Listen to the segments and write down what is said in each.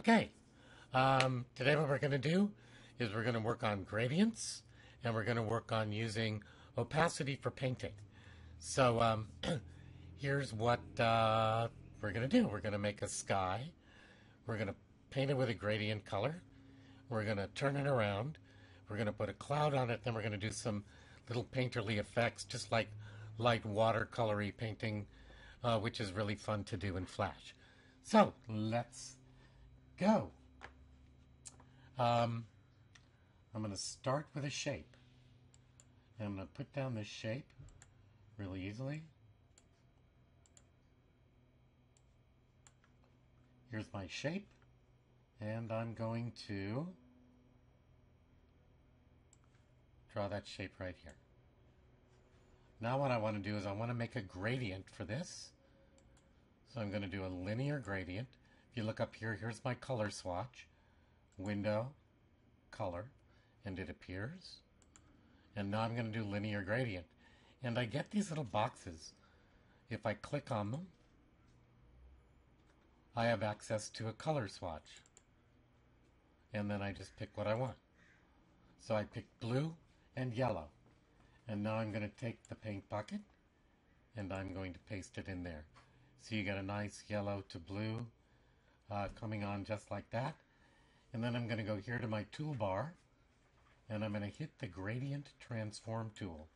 Okay, today what we're going to do is we're going to work on gradients and we're going to work on using opacity for painting. So here's what we're going to do. We're going to make a sky. We're going to paint it with a gradient color. We're going to turn it around. We're going to put a cloud on it. Then we're going to do some little painterly effects, just like light watercolory painting, which is really fun to do in Flash. So let's go. I'm going to start with a shape. And I'm going to put down this shape really easily. Here's my shape. And I'm going to draw that shape right here. Now what I want to do is I want to make a gradient for this. So I'm going to do a linear gradient. If you look up here, here's my color swatch. Window, color, and it appears. And now I'm going to do linear gradient. And I get these little boxes. If I click on them, I have access to a color swatch. And then I just pick what I want. So I picked blue and yellow. And now I'm going to take the paint bucket and I'm going to paste it in there. So you get a nice yellow to blue coming on just like that. And then I'm going to go here to my toolbar and I'm going to hit the gradient transform tool.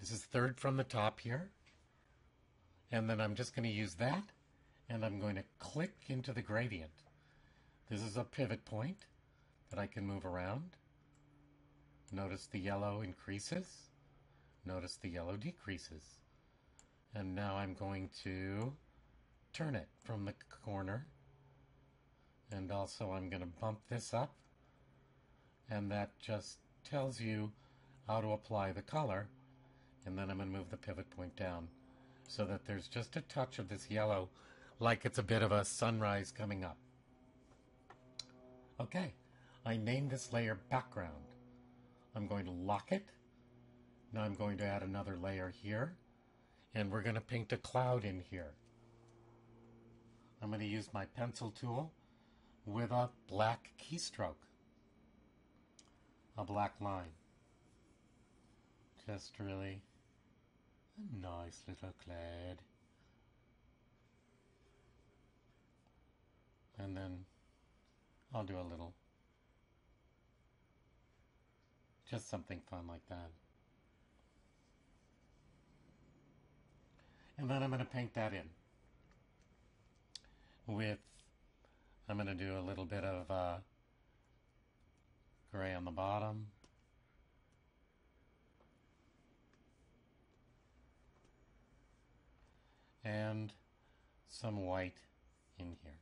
This is third from the top here. And then I'm just going to use that and I'm going to click into the gradient. This is a pivot point that I can move around. Notice the yellow increases. Notice the yellow decreases. And now I'm going to turn it from the corner. And also I'm going to bump this up. And that just tells you how to apply the color. And then I'm going to move the pivot point down so that there's just a touch of this yellow, like it's a bit of a sunrise coming up. Okay, I named this layer background. I'm going to lock it. Now I'm going to add another layer here. And we're going to paint a cloud in here. I'm going to use my pencil tool with a black keystroke. A black line. Just really a nice little cloud. And then I'll do a little, just something fun like that. And then I'm going to paint that in with, I'm going to do a little bit of gray on the bottom. And some white in here.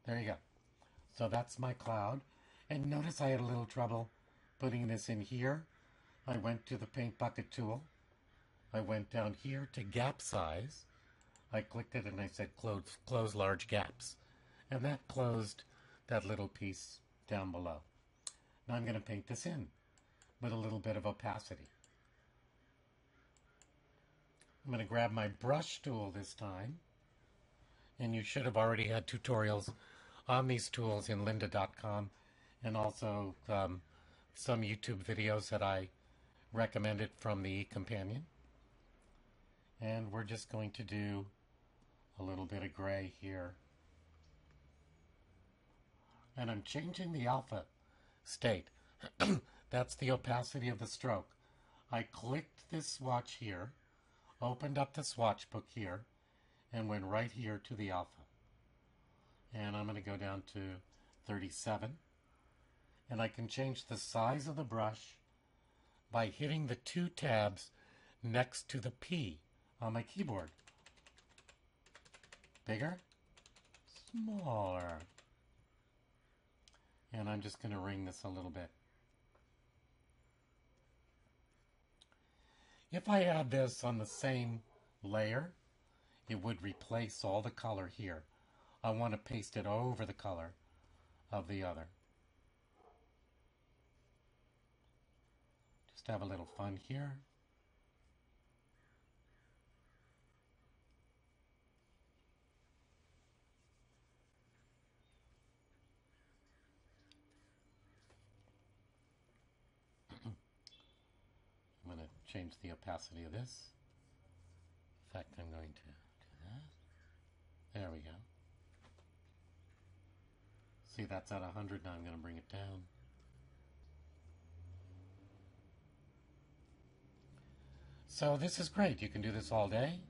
There you go. So that's my cloud. And notice I had a little trouble putting this in here. I went to the paint bucket tool. I went down here to gap size. I clicked it and I said close large gaps. And that closed that little piece down below. Now I'm going to paint this in with a little bit of opacity. I'm going to grab my brush tool this time. And you should have already had tutorials on these tools in lynda.com and also some YouTube videos that I recommended from the companion. And we're just going to do a little bit of gray here. And I'm changing the alpha state. That's the opacity of the stroke. I clicked this swatch here, opened up the swatch book here, and went right here to the alpha. And I'm going to go down to 37. And I can change the size of the brush by hitting the two tabs next to the P on my keyboard. Bigger, smaller. And I'm just going to ring this a little bit. If I add this on the same layer, it would replace all the color here. I want to paste it over the color of the other. Just have a little fun here. change the opacity of this. In fact, I'm going to do that. There we go. See, that's at 100. Now I'm going to bring it down. So this is great. You can do this all day.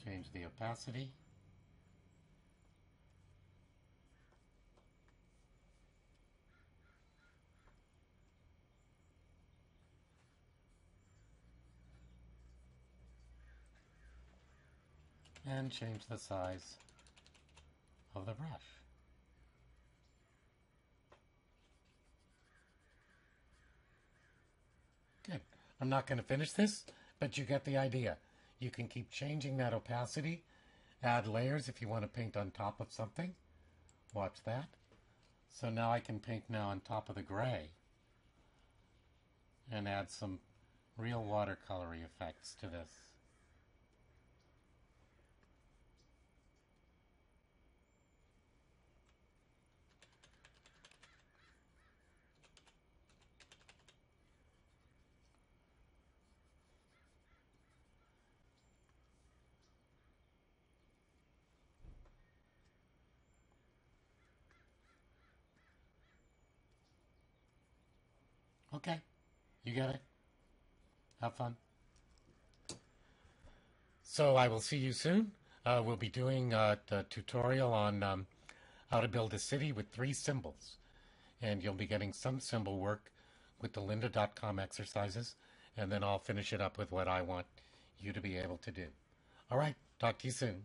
Change the opacity. And change the size of the brush. Good. I'm not going to finish this, but you get the idea. You can keep changing that opacity, add layers if you want to paint on top of something. Watch that. So now I can paint now on top of the gray and add some real watercolory effects to this. Okay, you get it. Have fun. So I will see you soon. We'll be doing a tutorial on how to build a city with 3 symbols. And you'll be getting some symbol work with the lynda.com exercises. And then I'll finish it up with what I want you to be able to do. All right, talk to you soon.